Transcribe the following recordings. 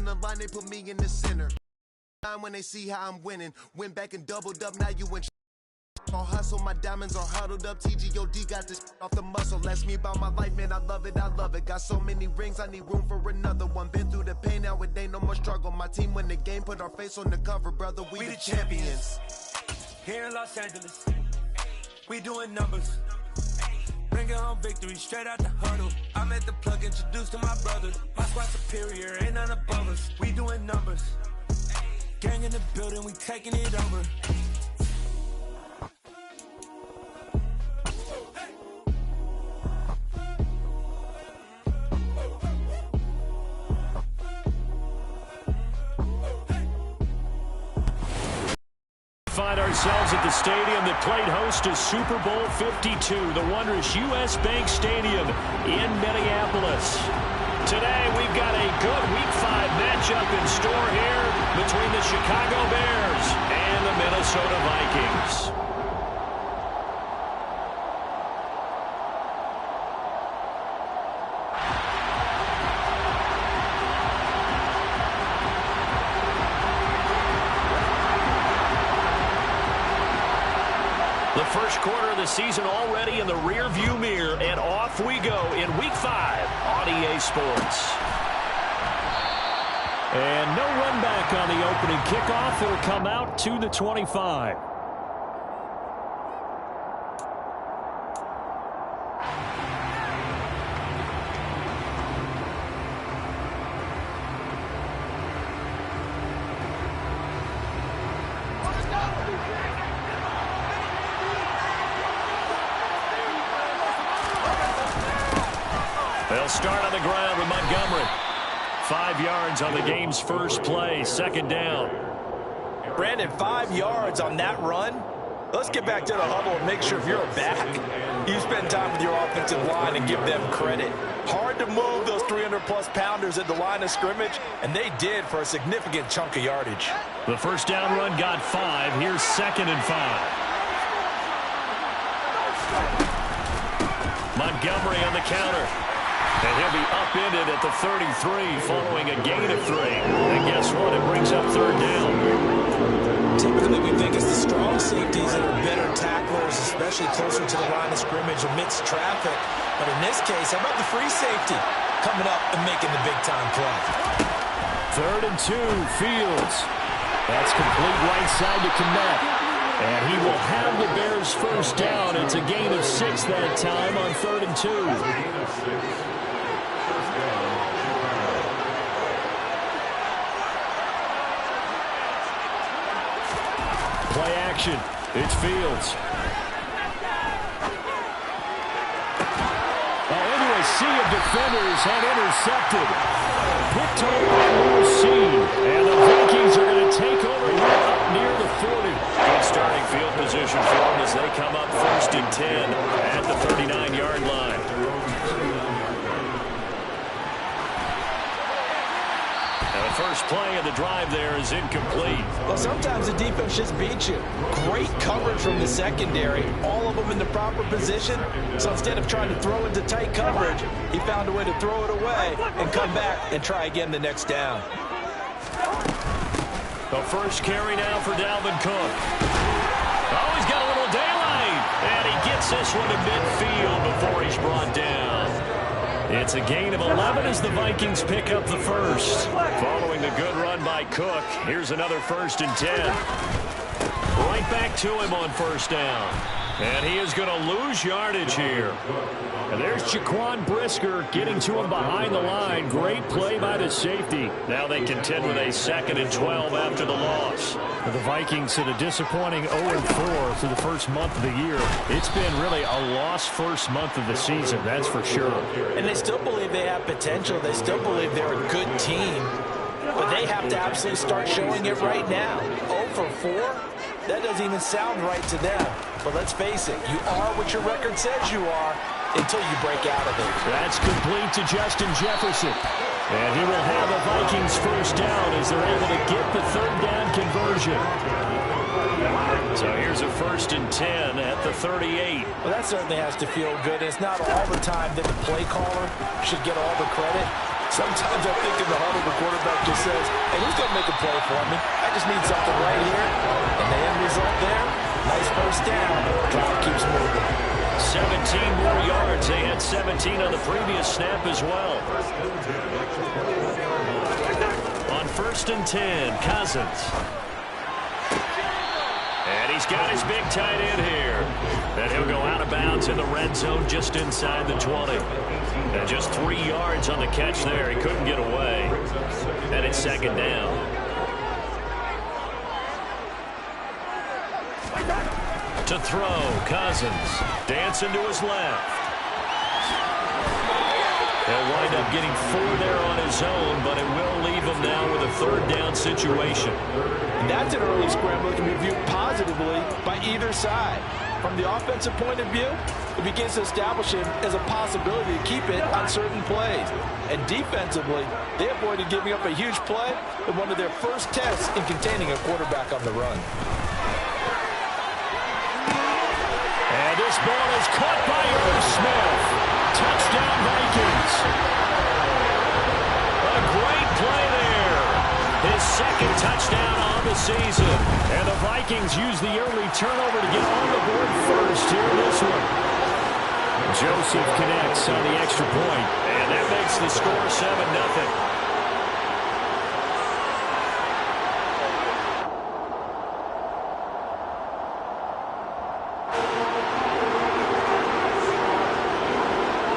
the line, they put me in the center. When they see how I'm winning, went back and doubled up, now you went. All hustle, my diamonds are huddled up. TGOD got this off the muscle. Ask me about my life, man, I love it, I love it. Got so many rings, I need room for another one. Been through the pain, now it ain't no more struggle. My team win the game, put our face on the cover, brother, we the champions. Here in Los Angeles, we doing numbers. Bringing home victory straight out the huddle. I'm at the plug, introduced to my brothers. My squad superior, ain't none above us. We doing numbers. Gang in the building, we taking it over. Find ourselves at the stadium that played host to Super Bowl 52, the wondrous U.S. Bank Stadium in Minneapolis. Today, we've got a good Week 5 matchup in store here between the Chicago Bears and the Minnesota Vikings. The first quarter of the season already in the rear-view mirror, and off we go in Week 5 on EA Sports. And no run back on the opening kickoff. It'll come out to the 25. They'll start on the ground with Montgomery. 5 yards on the game's first play, second down. Brandon, 5 yards on that run. Let's get back to the huddle and make sure if you're a back, you spend time with your offensive line and give them credit. Hard to move those 300-plus pounders at the line of scrimmage, and they did for a significant chunk of yardage. The first down run got 5. Here's 2nd and 5. Montgomery on the counter. And he'll be upended at the 33 following a gain of 3. And guess what? It brings up 3rd down. Typically, we think it's the strong safeties that are better tacklers, especially closer to the line of scrimmage amidst traffic. But in this case, how about the free safety coming up and making the big-time play? 3rd and 2, Fields. That's complete right side to Kmet. And he will have the Bears' first down. It's a gain of 6 that time on 3rd and 2. Play action. It's Fields. Into a sea of defenders and intercepted. Picked up by Lucine. And the Vikings are going to take over here up near the 40. Good starting field position for them as they come up 1st and 10 at the 39-yard line. And the first play of the drive there is incomplete. Well, sometimes the defense just beats you. Great coverage from the secondary. All of them in the proper position. So instead of trying to throw into tight coverage, he found a way to throw it away and come back and try again the next down. The first carry now for Dalvin Cook. Oh, he's got a little daylight. And he gets this one to midfield before he's brought down. It's a gain of 11 as the Vikings pick up the first. Following the good run by Cook, here's another 1st and 10. Right back to him on 1st down. And he is going to lose yardage here. And there's Jaquan Brisker getting to him behind the line. Great play by the safety. Now they contend with a 2nd and 12 after the loss. The Vikings hit a disappointing 0-4 through the first month of the year. It's been really a lost first month of the season, that's for sure. And they still believe they have potential. They still believe they're a good team. But they have to absolutely start showing it right now. 0-4? That doesn't even sound right to them. But let's face it, you are what your record says you are until you break out of it. That's complete to Justin Jefferson. And he will have the Vikings first down as they're able to get the 3rd down conversion. So here's a 1st and 10 at the 38. Well, that certainly has to feel good. It's not all the time that the play caller should get all the credit. Sometimes I think in the huddle, the quarterback just says, hey, who's going to make a play for me? I just need something right here. And the end result there, nice first down. Clock keeps moving. 17 more yards. They had 17 on the previous snap as well. On 1st and 10, Cousins. And he's got his big tight end here. And he'll go out of bounds in the red zone just inside the 20. And just 3 yards on the catch there. He couldn't get away. And it's 2nd down. To throw, Cousins. Dancing to his left. He'll wind up getting 4 there on his own, but it will leave him now with a 3rd down situation. And that's an early scramble that can be viewed positively by either side. From the offensive point of view, it begins to establish him as a possibility to keep it on certain plays. And defensively, they avoided giving up a huge play in one of their first tests in containing a quarterback on the run. And this ball is caught by Irv Smith. Touchdown, Vikings. A great play there. His 2nd touchdown on the season. And the Vikings use the early turnover to get on the board first here in this one. Joseph connects on the extra point. And that makes the score 7-0.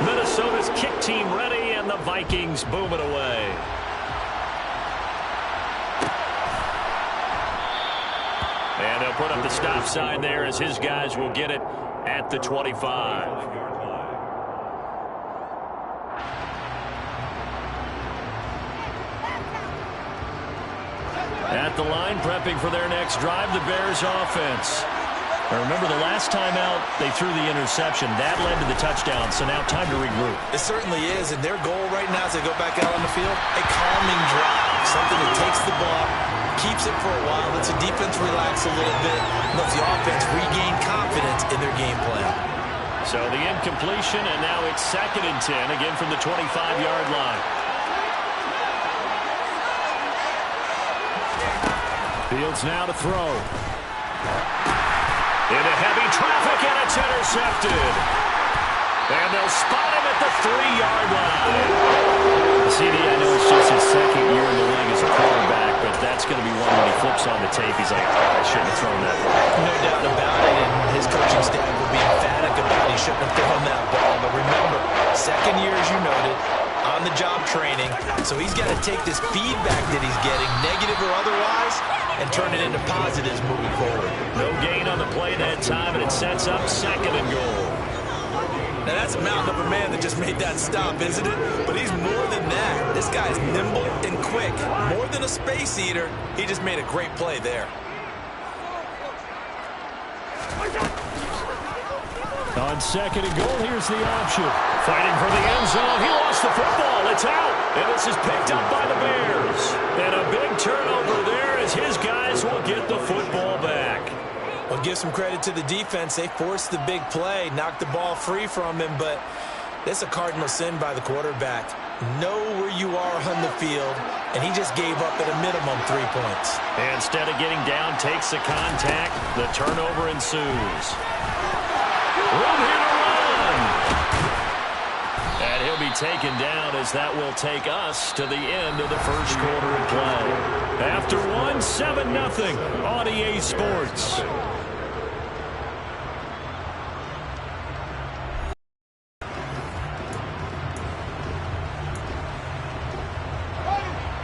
Minnesota's kick team ready, and the Vikings boom it away. And they'll put up the stop sign there as his guys will get it at the 25. At the line, prepping for their next drive, the Bears offense. Now remember, the last time out, they threw the interception. That led to the touchdown, so now time to regroup. It certainly is, and their goal right now as they go back out on the field, a calming drive. Something that takes the ball, keeps it for a while, lets the defense relax a little bit, and lets the offense regain confidence in their game plan. So the incompletion, and now it's 2nd and 10, again from the 25-yard line. Fields now to throw. Into heavy traffic, and it's intercepted. And they'll spot him at the 3-yard line. CD, I know it's just his 2nd year in the league as a quarterback, but that's going to be one when he flips on the tape. He's like, oh, I shouldn't have thrown that ball. No doubt about it, and his coaching staff will be emphatic about he shouldn't have thrown that ball. But remember, 2nd year, as you noted, on-the-job training, so he's got to take this feedback that he's getting, negative or otherwise, and turn it into positives moving forward. No gain on the play that time, and it sets up 2nd and goal. Now that's a mountain of a man that just made that stop, isn't it? But he's more than that. This guy's nimble and quick. More than a space eater, he just made a great play there. On 2nd and goal, here's the option. Fighting for the end zone. He lost the football. It's out. And this is picked up by the Bears. And a big turnover there as his guys will get the football back. Well, give some credit to the defense. They forced the big play, knocked the ball free from him, but it's a cardinal sin by the quarterback. Know where you are on the field, and he just gave up at a minimum 3 points. And instead of getting down, takes the contact. The turnover ensues. Room here to run. And he'll be taken down as that will take us to the end of the first quarter of play. After 7-0 on EA Sports.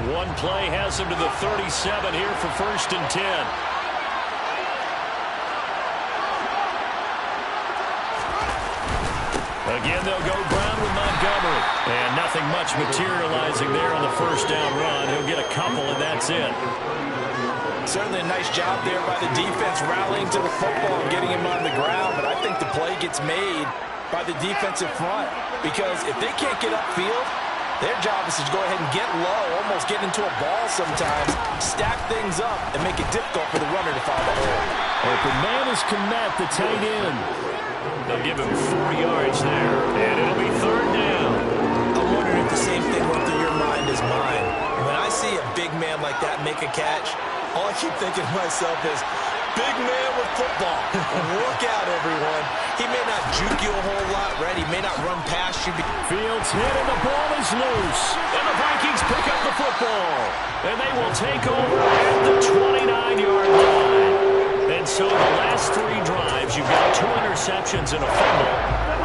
One play has him to the 37 here for 1st and 10. Again, they'll go ground with Montgomery. And nothing much materializing there on the 1st down run. He'll get a couple, and that's it. Certainly a nice job there by the defense rallying to the football and getting him on the ground. But I think the play gets made by the defensive front. Because if they can't get upfield, their job is to go ahead and get low, almost get into a ball sometimes, stack things up, and make it difficult for the runner to find the hole. Open man is Komet, the tight end. They'll give him 4 yards there, and it'll be 3rd down. I'm wondering if the same thing went through your mind as mine. When I see a big man like that make a catch, all I keep thinking to myself is, big man with football. Look out, everyone. He may not juke you a whole lot, right? He may not run past you. Fields hit and the ball is loose. And the Vikings pick up the football. And they will take over at the 29-yard line. And so the last 3 drives, you've got 2 interceptions and a fumble.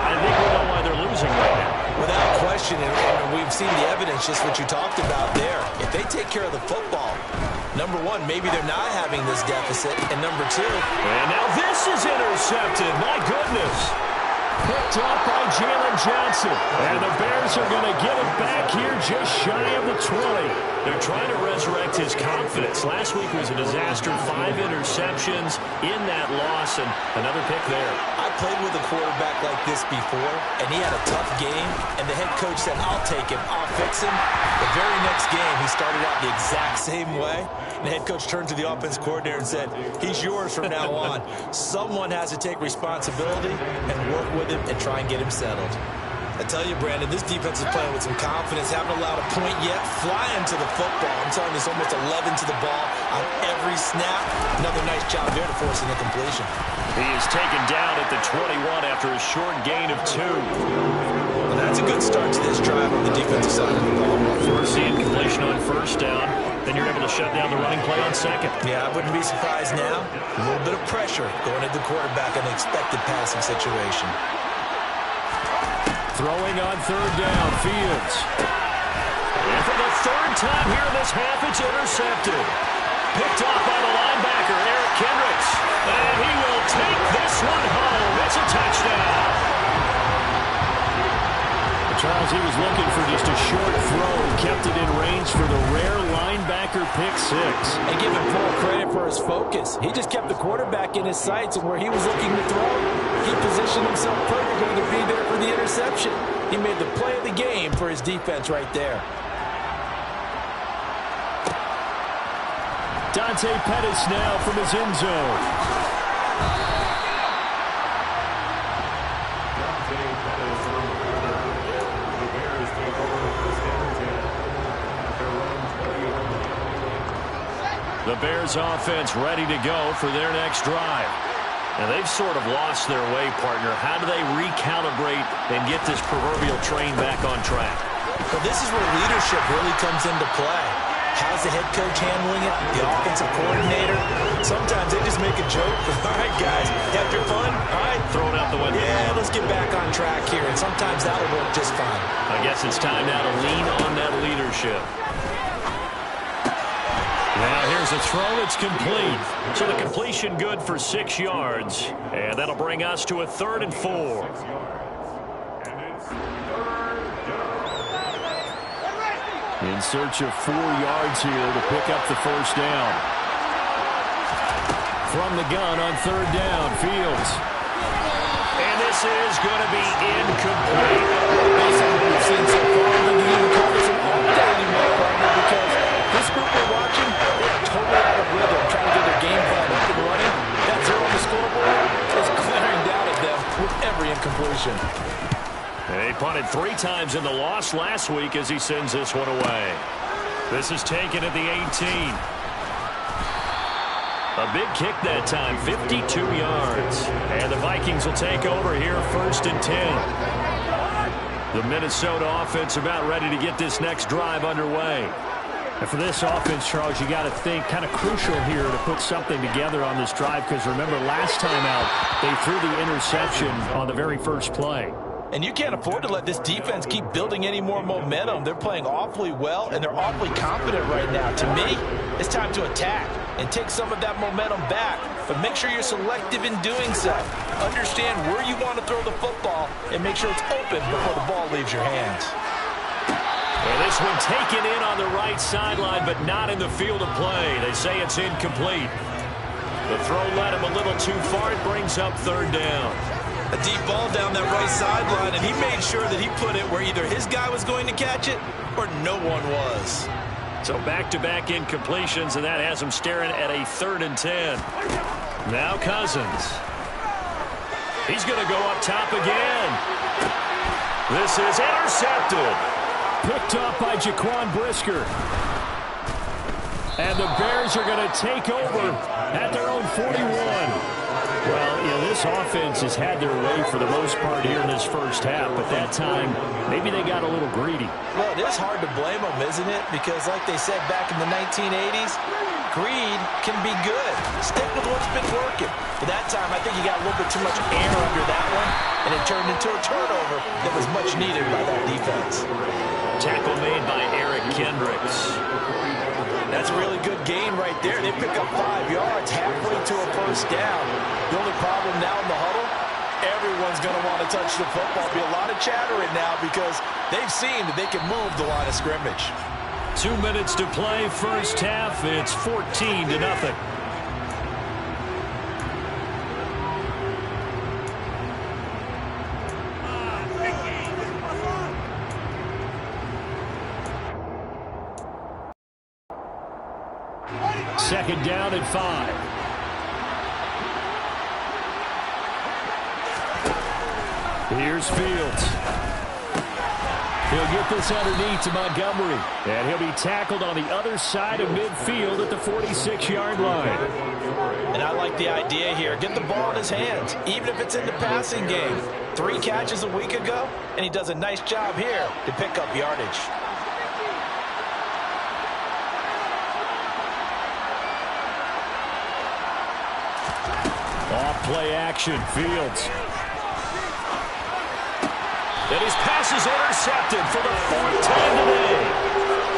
I think we know why they're losing right now. Without question, and we've seen the evidence, just what you talked about there. If they take care of the football, number one, maybe they're not having this deficit. And number 2. And now this is intercepted. My goodness. Picked up by Jalen Johnson. And the Bears are going to get it back here just shy of the 20. They're trying to resurrect his confidence. Last week was a disaster. 5 interceptions in that loss, and another pick there. I played with a quarterback like this before, and he had a tough game, and the head coach said, I'll take him, I'll fix him. The very next game, he started out the exact same way. And the head coach turned to the offense coordinator and said, he's yours from now on. Someone has to take responsibility and work with him and try and get him settled. I tell you, Brandon, this defense is playing with some confidence. Haven't allowed a point yet. Flying to the football. I'm telling you, it's almost 11 to the ball on every snap. Another nice job there to force an incompletion. He is taken down at the 21 after a short gain of 2. Well, that's a good start to this drive on the defensive side of the ball. First the incompletion on first down. Then you're able to shut down the running play on second. Yeah, I wouldn't be surprised now. A little bit of pressure going at the quarterback in an expected passing situation. Throwing on 3rd down, Fields. And for the 3rd time here in this half, it's intercepted. Picked off by the linebacker, Eric Kendricks. And he will take this one home. It's a touchdown. Charles, he was looking for just a short throw and kept it in range for the rare linebacker pick 6. And give him full credit for his focus. He just kept the quarterback in his sights, and where he was looking to throw, he positioned himself perfectly to be there for the interception. He made the play of the game for his defense right there. Dante Pettis now from his end zone. The Bears offense ready to go for their next drive. And they've sort of lost their way, partner. How do they recalibrate and get this proverbial train back on track? Well, this is where leadership really comes into play. How's the head coach handling it? The offensive coordinator? Sometimes they just make a joke. All right, guys, have your fun? All right. Throw it out the window. Yeah, let's get back on track here. And sometimes that'll work just fine. I guess it's time now to lean on that leadership. Now here's a throw that's complete. So the completion good for 6 yards. And that'll bring us to a 3rd and 4. In search of 4 yards here to pick up the 1st down. From the gun on 3rd down, Fields. And this is going to be incomplete. Based on what we've seen so far, we didn't even call this an all-day anymore, partner, because this group we're watching, they're totally out of rhythm, trying to get their game plan up and running. That 0 on the scoreboard is glaring down at them with every incompletion. He punted 3 times in the loss last week as he sends this one away. This is taken at the 18. A big kick that time, 52 yards. And the Vikings will take over here, 1st and 10. The Minnesota offense about ready to get this next drive underway. And for this offense, Charles, you got to think kind of crucial here to put something together on this drive, because remember last time out, they threw the interception on the very first play. And you can't afford to let this defense keep building any more momentum. They're playing awfully well, and they're awfully confident right now. To me, it's time to attack and take some of that momentum back. But make sure you're selective in doing so. Understand where you want to throw the football and make sure it's open before the ball leaves your hands. Well, this one taken in on the right sideline, but not in the field of play. They say it's incomplete. The throw led him a little too far. It brings up 3rd down. A deep ball down that right sideline, and he made sure that he put it where either his guy was going to catch it or no one was. So back-to-back incompletions, and that has him staring at a 3rd and 10. Now Cousins. He's going to go up top again. This is intercepted. Picked up by Jaquan Brisker. And the Bears are going to take over at their own 41. Well, this offense has had their way for the most part here in this first half, but that time, maybe they got a little greedy. Well, it is hard to blame them, isn't it? Because like they said back in the 1980s, greed can be good. Stick with what's been working. But that time, I think you got a little bit too much air under that one, and it turned into a turnover that was much needed by that defense. Tackle made by Eric Kendricks. That's a really good gain right there. They pick up 5 yards halfway to a first down. The only problem now in the huddle, everyone's going to want to touch the football. Be a lot of chattering now because they've seen that they can move the line of scrimmage. 2 minutes to play, first half. It's 14-0. Second down and 5. Here's Fields. He'll get this underneath to Montgomery. And he'll be tackled on the other side of midfield at the 46-yard line. And I like the idea here. Get the ball in his hands, even if it's in the passing game. 3 catches a week ago, and he does a nice job here to pick up yardage. Off-play action, Fields. And his pass is intercepted for the 4th time today.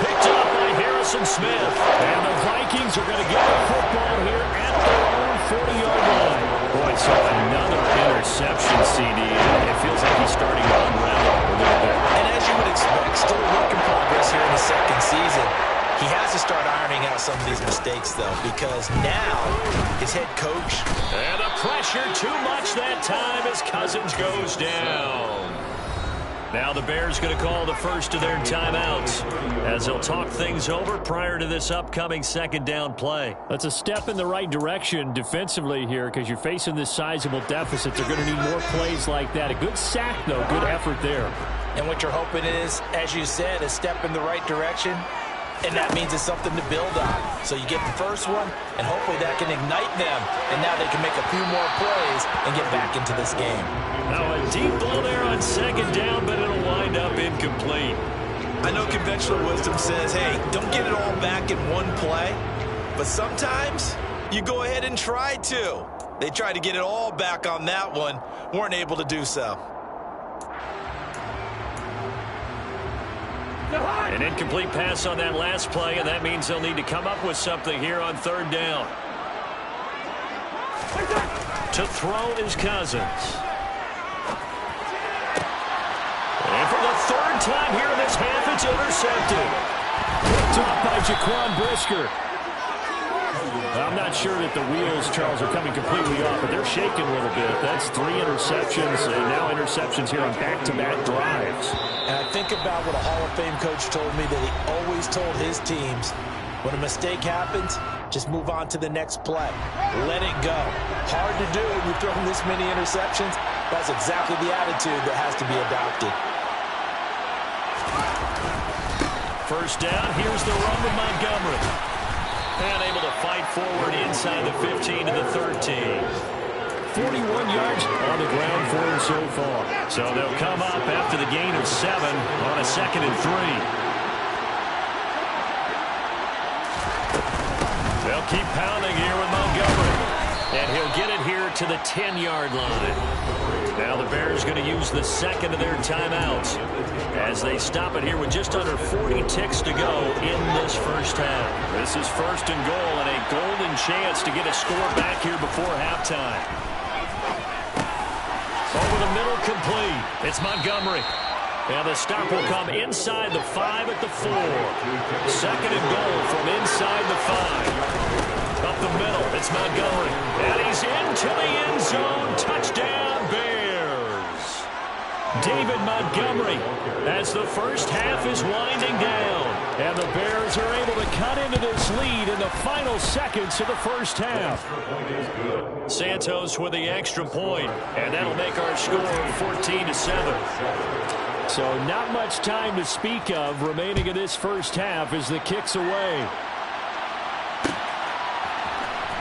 Picked up by Harrison Smith. And the Vikings are going to get the football here at their own 40-yard line. Boy, so another interception, CD. It feels like he's starting to unravel a little bit. And as you would expect, still a work in progress here in the second season. He has to start ironing out some of these mistakes, though, because now his head coach. And the pressure too much that time as Cousins goes down. Now the Bears going to call the first of their timeouts as they'll talk things over prior to this upcoming second down play. That's a step in the right direction defensively here because you're facing this sizable deficit. They're going to need more plays like that. A good sack, though. Good effort there. And what you're hoping is, as you said, a step in the right direction. And that means it's something to build on. So you get the first one, and hopefully that can ignite them. And now they can make a few more plays and get back into this game. Now a deep ball there on second down, but it'll wind up incomplete. I know conventional wisdom says, hey, don't get it all back in one play. But sometimes you go ahead and try to. They tried to get it all back on that one, weren't able to do so. An incomplete pass on that last play, and that means they'll need to come up with something here on third down. To throw is Cousins. And for the 3rd time here in this half, it's intercepted. Picked up by Jaquan Brisker. I'm not sure that the wheels, Charles, are coming completely off, but they're shaking a little bit. That's 3 interceptions, and now interceptions here on back-to-back drives. And I think about what a Hall of Fame coach told me that he always told his teams, when a mistake happens, just move on to the next play. Let it go. Hard to do when you've thrown this many interceptions. That's exactly the attitude that has to be adopted. First down, here's the run with Montgomery. And able to fight forward inside the 15 to the 13. 41 yards on the ground for him so far. So they'll come up after the gain of 7 on a 2nd and 3. They'll keep pounding here with Montgomery. And he'll get it here to the 10-yard line. Now the Bears going to use the second of their timeouts as they stop it here with just under 40 ticks to go in this first half. This is 1st and goal and a golden chance to get a score back here before halftime. Over the middle, complete. It's Montgomery. And the stop will come inside the 5 at the 4. 2nd and goal from inside the 5. Up the middle, it's Montgomery. And he's into the end zone. Touchdown, Bears. David Montgomery as the first half is winding down. And the Bears are able to cut into this lead in the final seconds of the first half. Santos with the extra point, and that'll make our score 14-7. So not much time to speak of remaining in this first half as the kick's away.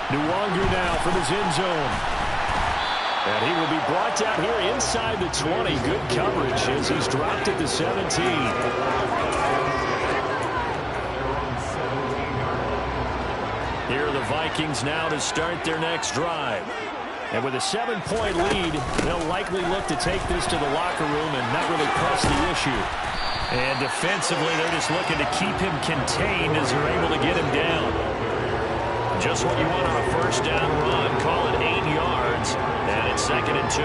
Nwangu now from his end zone. And he will be brought down here inside the 20. Good coverage as he's dropped at the 17. Here are the Vikings now to start their next drive. And with a 7-point lead, they'll likely look to take this to the locker room and not really press the issue. And defensively, they're just looking to keep him contained as they're able to get him down. Just what you want on a first down run. Call it 8 yards. And it's 2nd and 2.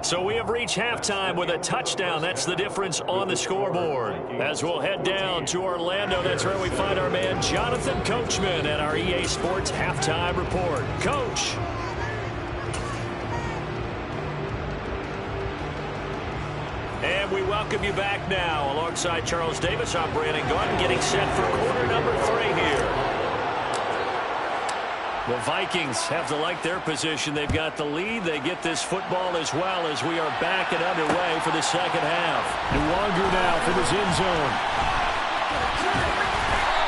So we have reached halftime with a touchdown. That's the difference on the scoreboard. As we'll head down to Orlando, that's where we find our man Jonathan Coachman at our EA Sports Halftime Report. Coach. And we welcome you back now. Alongside Charles Davis, I'm Brandon Gordon, getting set for quarter number 3 here. The Vikings have to like their position. They've got the lead. They get this football as well as we are back and underway for the second half. Nwangu now from his end zone.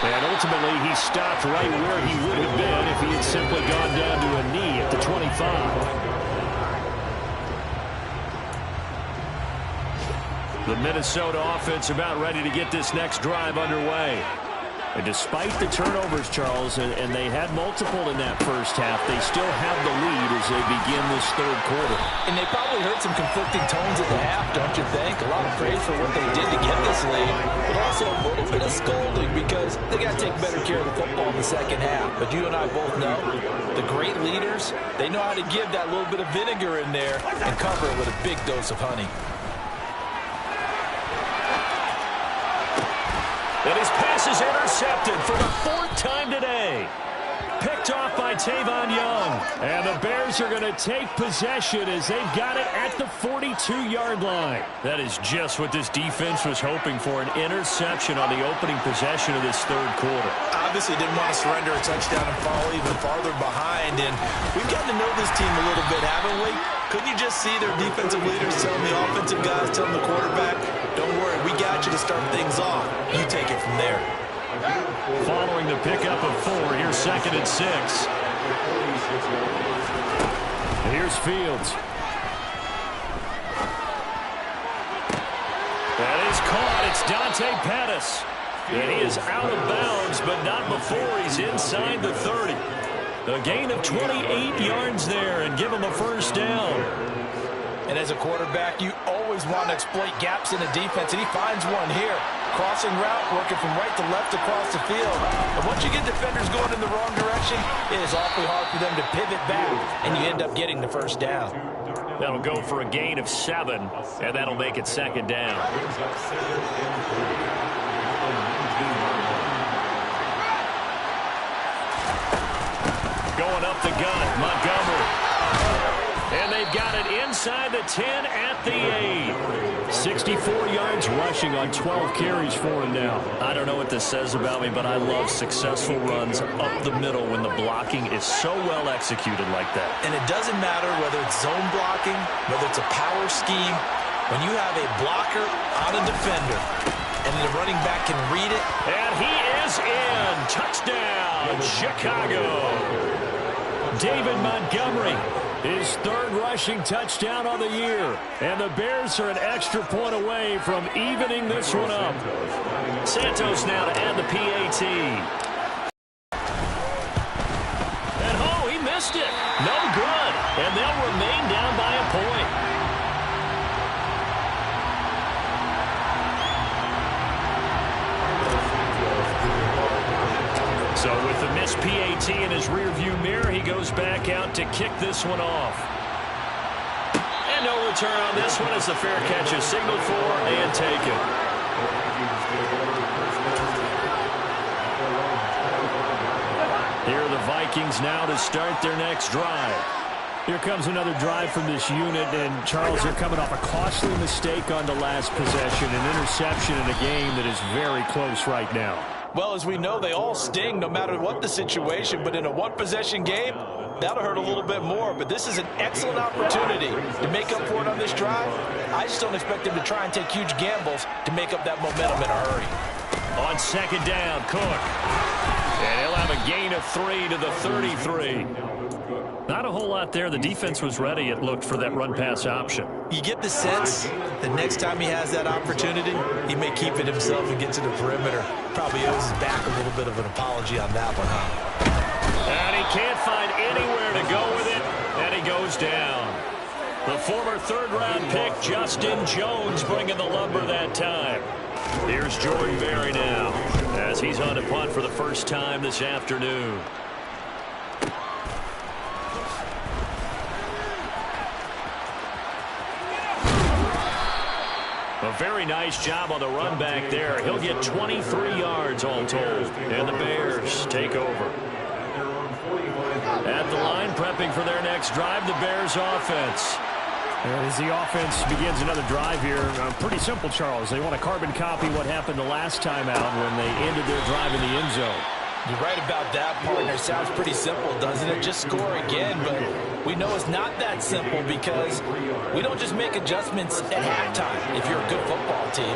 And ultimately, he stopped right where he would have been if he had simply gone down to a knee at the 25. The Minnesota offense about ready to get this next drive underway. And despite the turnovers, Charles, and they had multiple in that first half, they still have the lead as they begin this third quarter. And they probably heard some conflicting tones at the half, don't you think? A lot of praise for what they did to get this lead, but also a little bit of scolding because they got to take better care of the football in the second half. But you and I both know the great leaders, they know how to give that little bit of vinegar in there and cover it with a big dose of honey. And his pass is intercepted for the 4th time today. Picked off by Tavon Young. And the Bears are going to take possession as they've got it at the 42-yard line. That is just what this defense was hoping for, an interception on the opening possession of this third quarter. Obviously didn't want to surrender a touchdown and fall even farther behind. And we've gotten to know this team a little bit, haven't we? Couldn't you just see their defensive leaders telling the offensive guys, telling the quarterback, don't worry, we got you to start things off. You take it from there. Following the pickup of 4, here's 2nd and 6. Here's Fields. That is caught. It's Dante Pettis. And he is out of bounds, but not before he's inside the 30. A gain of 28 yards there and give him a first down. And as a quarterback, you always want to exploit gaps in the defense, and he finds one here. Crossing route, working from right to left across the field. And once you get defenders going in the wrong direction, it is awfully hard for them to pivot back, and you end up getting the first down. That'll go for a gain of 7, and that'll make it 2nd down. Going up the gut, Montgomery. And they've got it inside the 10 at the 8. 64 yards rushing on 12 carries for him now. I don't know what this says about me, but I love successful runs up the middle when the blocking is so well executed like that. And it doesn't matter whether it's zone blocking, whether it's a power scheme. When you have a blocker on a defender and the running back can read it. And he is in. Touchdown, Chicago. David Montgomery, his 3rd rushing touchdown on the year. And the Bears are an extra point away from evening this one up. Santos now to add the PAT. And oh, he missed it. No good. And they'll remain down by a point. So with the missed PAT in his rearview mirror, he goes back out to kick this one off. And no return on this one as the fair catch is signaled for and taken. Here are the Vikings now to start their next drive. Here comes another drive from this unit, and Charles, they're coming off a costly mistake on the last possession, an interception in a game that is very close right now. Well, as we know, they all sting no matter what the situation, but in a one-possession game, that'll hurt a little bit more. But this is an excellent opportunity to make up for it on this drive. I just don't expect them to try and take huge gambles to make up that momentum in a hurry. On second down, Cook. And he'll have a gain of 3 to the 33. Not a whole lot there. The defense was ready, it looked, for that run-pass option. You get the sense that next time he has that opportunity, he may keep it himself and get to the perimeter. Probably owes his back a little bit of an apology on that one, huh? And he can't find anywhere to go with it, and he goes down. The former third-round pick, Justin Jones, bringing the lumber that time. Here's Jordan Berry now, as he's on to punt for the first time this afternoon. A very nice job on the run back there. He'll get 23 yards all told. And the Bears take over. At the line, prepping for their next drive, the Bears offense. And as the offense begins another drive here, pretty simple, Charles. They want to carbon copy what happened the last time out when they ended their drive in the end zone. You're right about that, partner. Sounds pretty simple, doesn't it? Just score again, but we know it's not that simple because we don't just make adjustments at halftime if you're a good football team.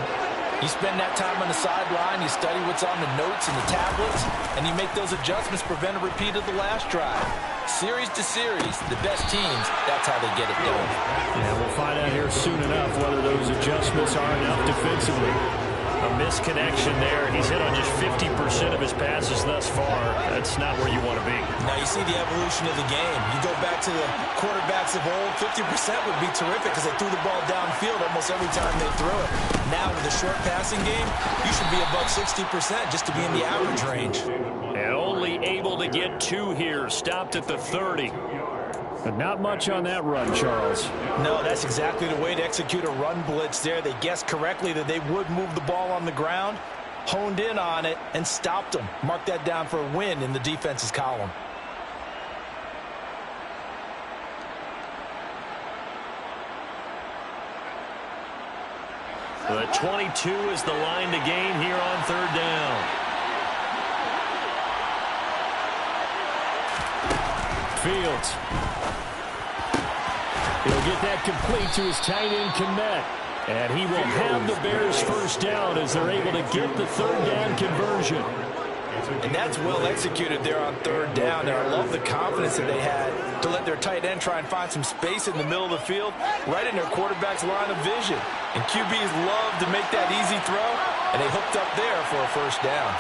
You spend that time on the sideline, you study what's on the notes and the tablets, and you make those adjustments, prevent a repeat of the last drive. Series to series, the best teams, that's how they get it done. Yeah, we'll find out here soon enough whether those adjustments are enough defensively. A misconnection there. He's hit on just 50% of his passes thus far. That's not where you want to be. Now you see the evolution of the game. You go back to the quarterbacks of old, 50% would be terrific because they threw the ball downfield almost every time they threw it. Now with a short passing game, you should be above 60% just to be in the average range. And only able to get 2 here. Stopped at the 30. But not much on that run, Charles. No, that's exactly the way to execute a run blitz there. They guessed correctly that they would move the ball on the ground, honed in on it, and stopped them. Mark that down for a win in the defense's column. The 22 is the line to gain here on third down. Fields. He'll get that complete to his tight end, Kmet. And he will have the Bears first down as they're able to get the third down conversion. And that's well executed there on third down. And I love the confidence that they had to let their tight end try and find some space in the middle of the field, right in their quarterback's line of vision. And QBs love to make that easy throw, and they hooked up there for a first down.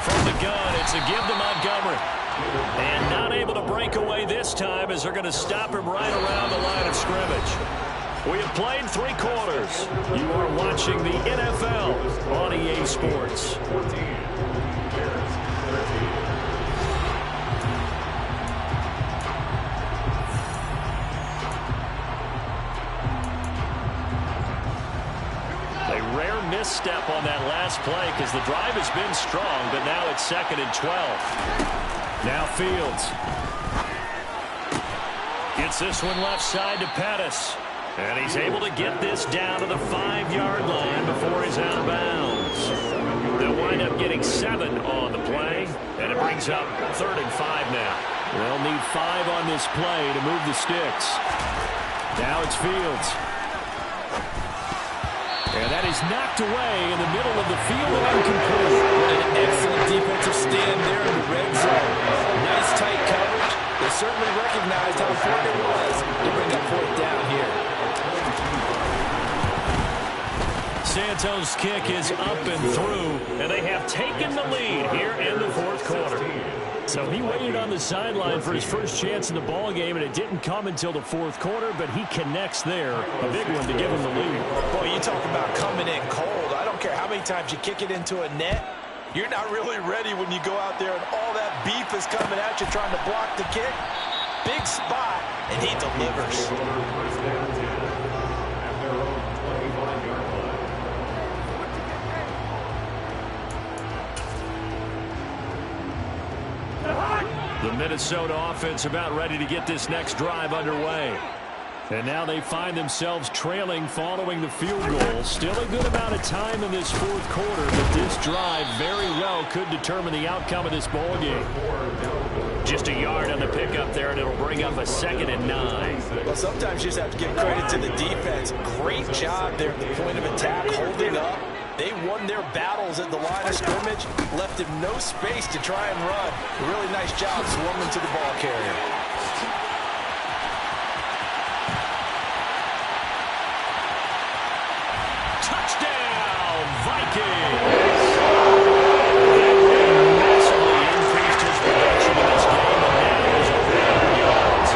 From the gun, it's a give to Montgomery. And not able to break away this time as they're going to stop him right around the line of scrimmage. We have played 3 quarters. You are watching the NFL on EA Sports. A rare misstep on that last play because the drive has been strong, but now it's 2nd and 12. Now Fields. Gets this one left side to Pettis. And he's able to get this down to the 5-yard line before he's out of bounds. They'll wind up getting 7 on the play. And it brings up 3rd and 5 now. They'll need 5 on this play to move the sticks. Now it's Fields. And that is knocked away in the middle of the field and incomplete. An excellent defensive stand there in the red zone. Nice tight coverage. They certainly recognized how important it was to bring up 4th down here. Santos' kick is up and through, and they have taken the lead here in the 4th quarter. So he waited on the sideline for his first chance in the ball game, and it didn't come until the 4th quarter, but he connects there. A big one to give him the lead. Boy, you talk about coming in cold. I don't care how many times you kick it into a net. You're not really ready when you go out there and all that beef is coming at you trying to block the kick. Big spot, and he delivers. The Minnesota offense about ready to get this next drive underway. And now they find themselves trailing following the field goal. Still a good amount of time in this fourth quarter, but this drive very well could determine the outcome of this ball game. Just a yard on the pickup there, and it'll bring up a 2nd and 9. Well, sometimes you just have to give credit to the defense. Great job there at the point of attack, holding up. They won their battles at the line of scrimmage, left him no space to try and run. A really nice job swarming to the ball carrier. Touchdown, Vikings! Massively increased his production in this game, and now he's over 100 yards.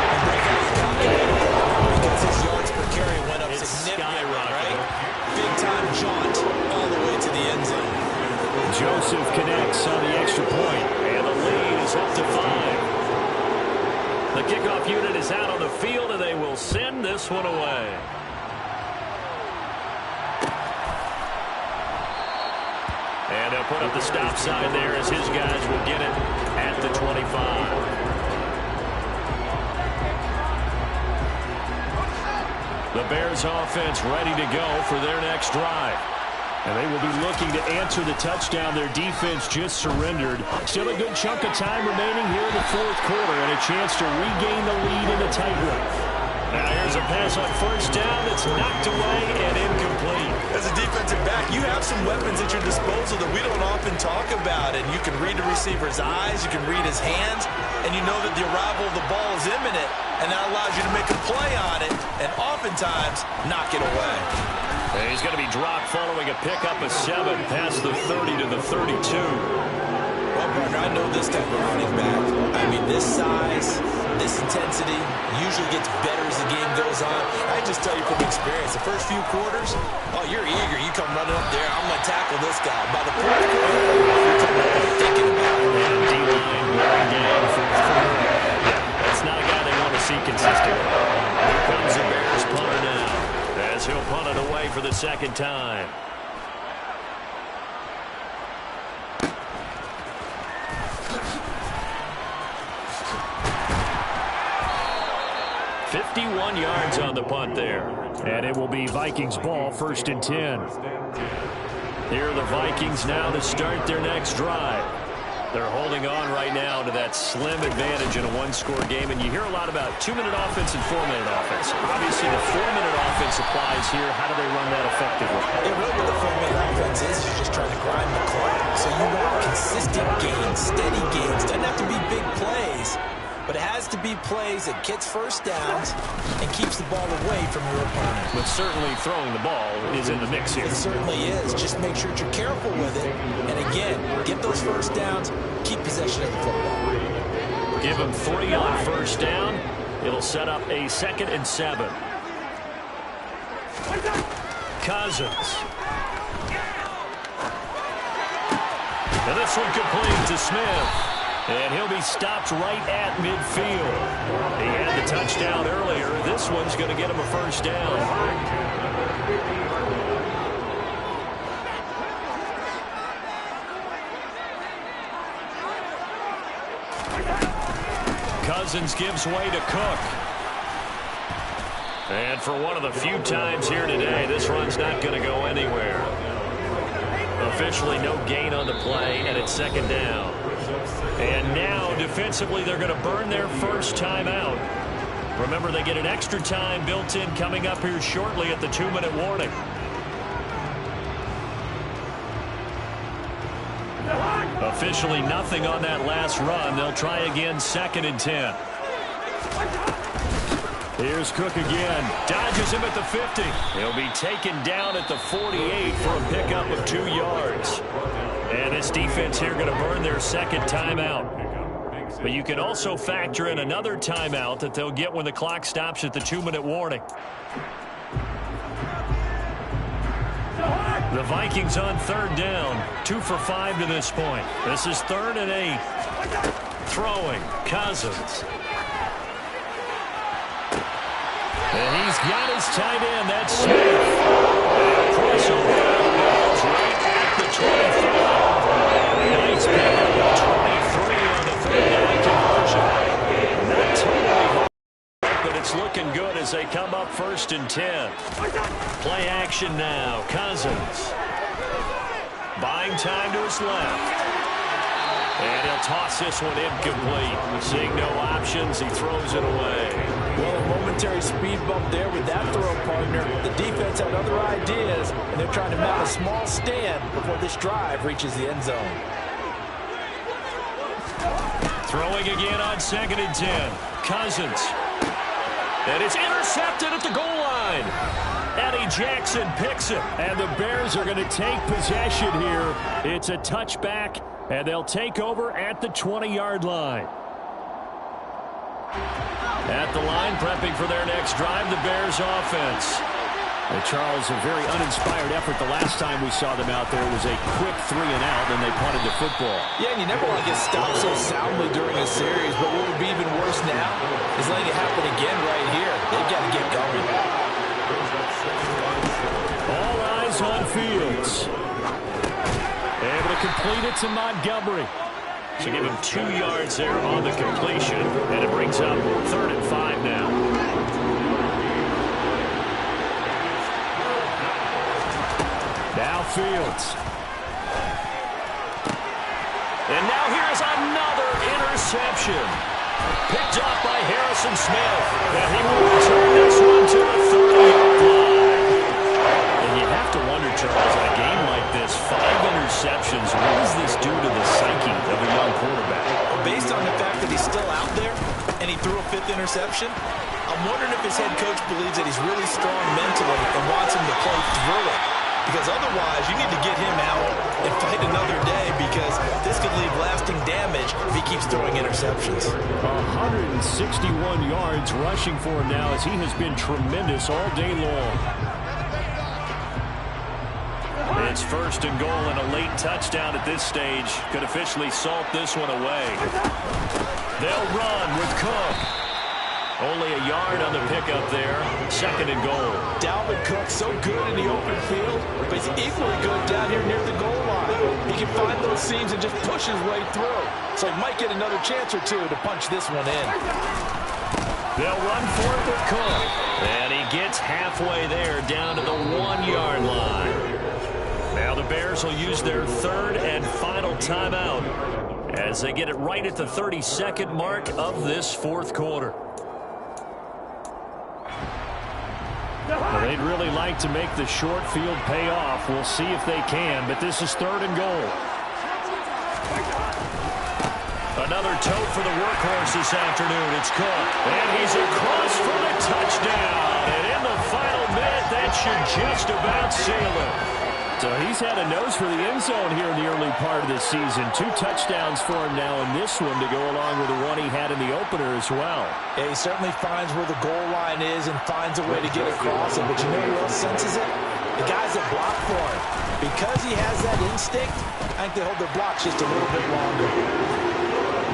Because his yards per carry went up significantly, right? Big-time jaunt all the way to the end zone. Joseph connects on the extra point, and the lead is up to 5. The kickoff unit is out on the field, and they will send this one away. And they'll put up the stop sign there as his guys will get it at the 25. The Bears offense ready to go for their next drive. And they will be looking to answer the touchdown their defense just surrendered. Still a good chunk of time remaining here in the fourth quarter and a chance to regain the lead in a tight one. Now here's a pass on first down. It's knocked away and incomplete. As a defensive back, you have some weapons at your disposal that we don't often talk about. And you can read the receiver's eyes, you can read his hands, and you know that the arrival of the ball is imminent. And that allows you to make a play on it and oftentimes knock it away. And he's going to be dropped following a pickup of 7 past the 30 to the 32. Well, partner, I know this type of running back. I mean, this size, this intensity usually gets better as the game goes on. I just tell you from experience, the first few quarters, oh, you're eager. You come running up there, I'm going to tackle this guy. By the fourth quarter, you're coming up and thinking about it. And D-line wearing down fourth quarter. That's not a guy they want to see consistently. Here comes the Bears punter now, as he'll punt it away for the second time. "51 yards on the punt there. And it will be Vikings ball, 1st and 10. Here are the Vikings now to start their next drive. They're holding on right now to that slim advantage in a one-score game. And you hear a lot about 2-minute offense and 4-minute offense. Obviously, the 4-minute offense applies here. How do they run that effectively? Yeah, really what the 4-minute offense is just trying to grind the clock. So you want consistent gains, steady gains. Doesn't have to be big plays, but it has to be plays that gets first downs and keeps the ball away from your opponent. But certainly throwing the ball is in the mix here. It certainly is. Just make sure that you're careful with it. And again, get those first downs, keep possession of the football. Give them 3 on first down. It'll set up a 2nd and 7. Cousins. And this one complete to Smith. And he'll be stopped right at midfield. He had the touchdown earlier. This one's going to get him a first down. Cousins gives way to Cook. And for one of the few times here today, this run's not going to go anywhere. Officially no gain on the play, and it's 2nd down. And now, defensively, they're going to burn their first timeout. Remember, they get an extra time built in coming up here shortly at the 2-minute warning. Officially nothing on that last run. They'll try again, 2nd and 10. Here's Cook again. Dodges him at the 50. He'll be taken down at the 48 for a pickup of 2 yards. And this defense here going to burn their 2nd timeout. But you can also factor in another timeout that they'll get when the clock stops at the 2-minute warning. The Vikings on 3rd down. 2 for 5 to this point. This is 3rd and 8. Throwing. Cousins. And he's got his tight end. That's Smith. Crossover. Right at the 25. Nice pick up. 23 on the 3rd down conversion. looking good as they come up 1st and 10. Play action now. Cousins. Buying time to his left. And he'll toss this one incomplete. Seeing no options, he throws it away. Well, a momentary speed bump there with that throw, partner. The defense had other ideas, and they're trying to mount a small stand before this drive reaches the end zone. Throwing again on 2nd and 10. Cousins. And it's intercepted at the goal line. Eddie Jackson picks it. And the Bears are going to take possession here. It's a touchback, and they'll take over at the 20-yard line. At the line, prepping for their next drive, the Bears offense. And Charles, a very uninspired effort the last time we saw them out there. It was a quick 3 and out, and they punted the football. Yeah, and you never want to get stopped so soundly during a series, but what would be even worse now is letting it happen again right here. They've got to get going. All eyes on Fields. Able to complete it to Montgomery. So give him 2 yards there on the completion, and it brings up 3rd and 5 now. Now Fields. And now here's another interception. Picked up by Harrison Smith. And he will return this one to the 30-yard line. And you have to wonder, Charles, in a game like this, 5 interceptions, what does this do to the psyche of a young quarterback? Based on the fact that he's still out there and he threw a 5th interception, I'm wondering if his head coach believes that he's really strong mentally and wants him to play through it. Because otherwise, you need to get him out and fight another day, because this could leave lasting damage if he keeps throwing interceptions. 161 yards rushing for him now, as he has been tremendous all day long. It's 1st and goal, and a late touchdown at this stage could officially salt this one away. They'll run with Cook. Only a yard on the pickup there. 2nd and goal. Dalvin Cook so good in the open field, but he's equally good down here near the goal line. He can find those seams and just push his way through. So he might get another chance or two to punch this one in. They'll run for it with Cook. And he gets halfway there, down to the 1-yard line. Now the Bears will use their 3rd and final timeout as they get it right at the 32nd mark of this 4th quarter. Well, they'd really like to make the short field pay off. We'll see if they can, but this is 3rd and goal. Another tote for the workhorse this afternoon. It's Cook. And he's across for the touchdown. And in the final minute, that should just about seal it. So he's had a nose for the end zone here in the early part of the season. 2 touchdowns for him now in this one to go along with the one he had in the opener as well. Yeah, he certainly finds where the goal line is and finds a way to get across it. But you know who else senses it? The guys that block for him. Because he has that instinct, I think they hold their blocks just a little bit longer.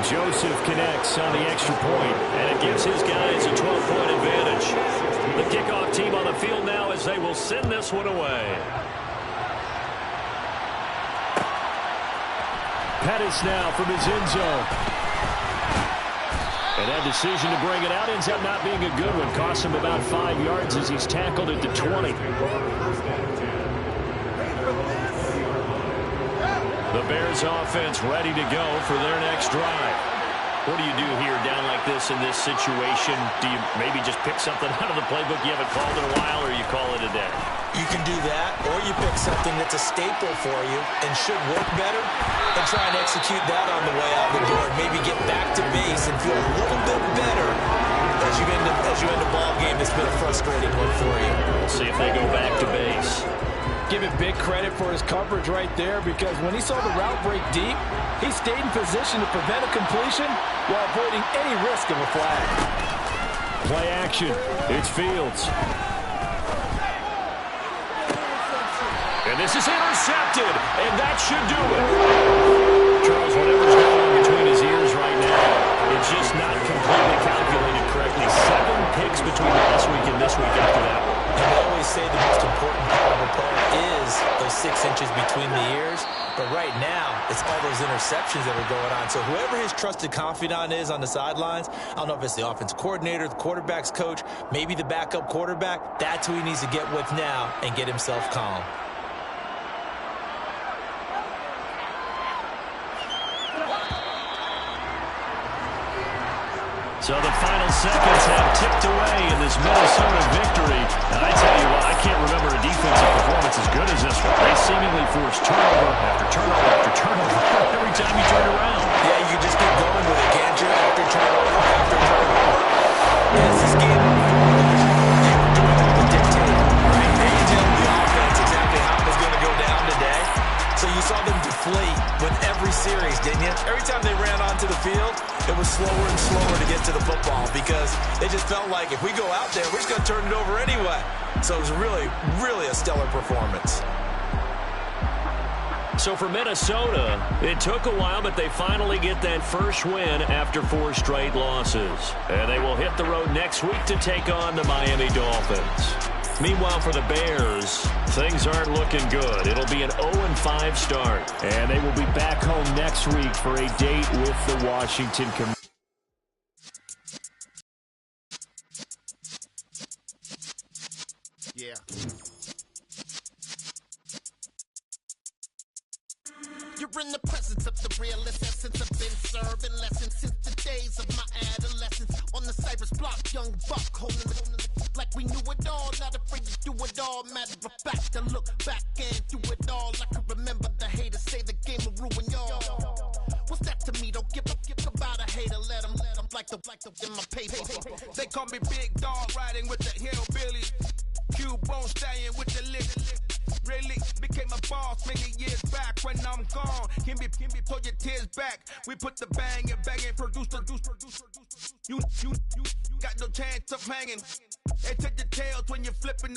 Joseph connects on the extra point, and it gives his guys a 12-point advantage. The kickoff team on the field now as they will send this one away. Pettis now from his end zone. And that decision to bring it out ends up not being a good one. Costs him about 5 yards as he's tackled at the 20. The Bears offense ready to go for their next drive. What do you do here down like this in this situation? Do you maybe just pick something out of the playbook you haven't called in a while, or you call it a day? You can do that, or you pick something that's a staple for you and should work better and try and execute that on the way out the door. Maybe get back to base and feel a little bit better as you end a ball game that's been a frustrating one for you. We'll see if they go back to base. Give him big credit for his coverage right there, because when he saw the route break deep, he stayed in position to prevent a completion while avoiding any risk of a flag. Play action. It's Fields. And this is intercepted, and that should do it. Charles, whatever's going on between his ears right now, it's just not completely calculated correctly. 7 picks between last week and this week after that. And they always say the most important part of a player is those 6 inches between the ears. But right now, it's all those interceptions. interceptions that are going on. So whoever his trusted confidant is on the sidelines, I don't know if it's the offensive coordinator, the quarterback's coach, maybe the backup quarterback, that's who he needs to get with now and get himself calm. So the final seconds have ticked away in this Minnesota victory. And I tell you what, I can't remember a defensive performance as good as this one. They seemingly forced turnover after turnover after turnover every time you turn around. Yeah, you can just keep going with it, can't you? After turnover, after turnover. Yes, this game, they were doing all the dictating, right? They tell the offense exactly how it was going to go down today. So you saw them deflate with every series, didn't you? Every time they ran onto the field, it was slower and slower to get to the football because they just felt like if we go out there, we're just going to turn it over anyway. So it was really, really a stellar performance. So for Minnesota, it took a while, but they finally get that first win after 4 straight losses. And they will hit the road next week to take on the Miami Dolphins. Meanwhile, for the Bears, things aren't looking good. It'll be an 0-5 start. And they will be back home next week for a date with the Washington Commanders. Yeah. You're in the presence of the realest essence. I've been serving lessons since the days of my adolescence. On the Cypress block, young buck holding it like we knew it all. Not afraid to do it all. Matter of fact, to look back and do it all. I can remember the haters say the game will ruin y'all. What's that to me? Don't give about a hater. Let them like the in my paper. They call me Big Dog, riding with the hillbillies. Cubone stallion with the lick. Really became a boss many years back. When I'm gone, can be pull your tears back. We put the bang and produce. You got no chance of hanging. They take the tails when you're flipping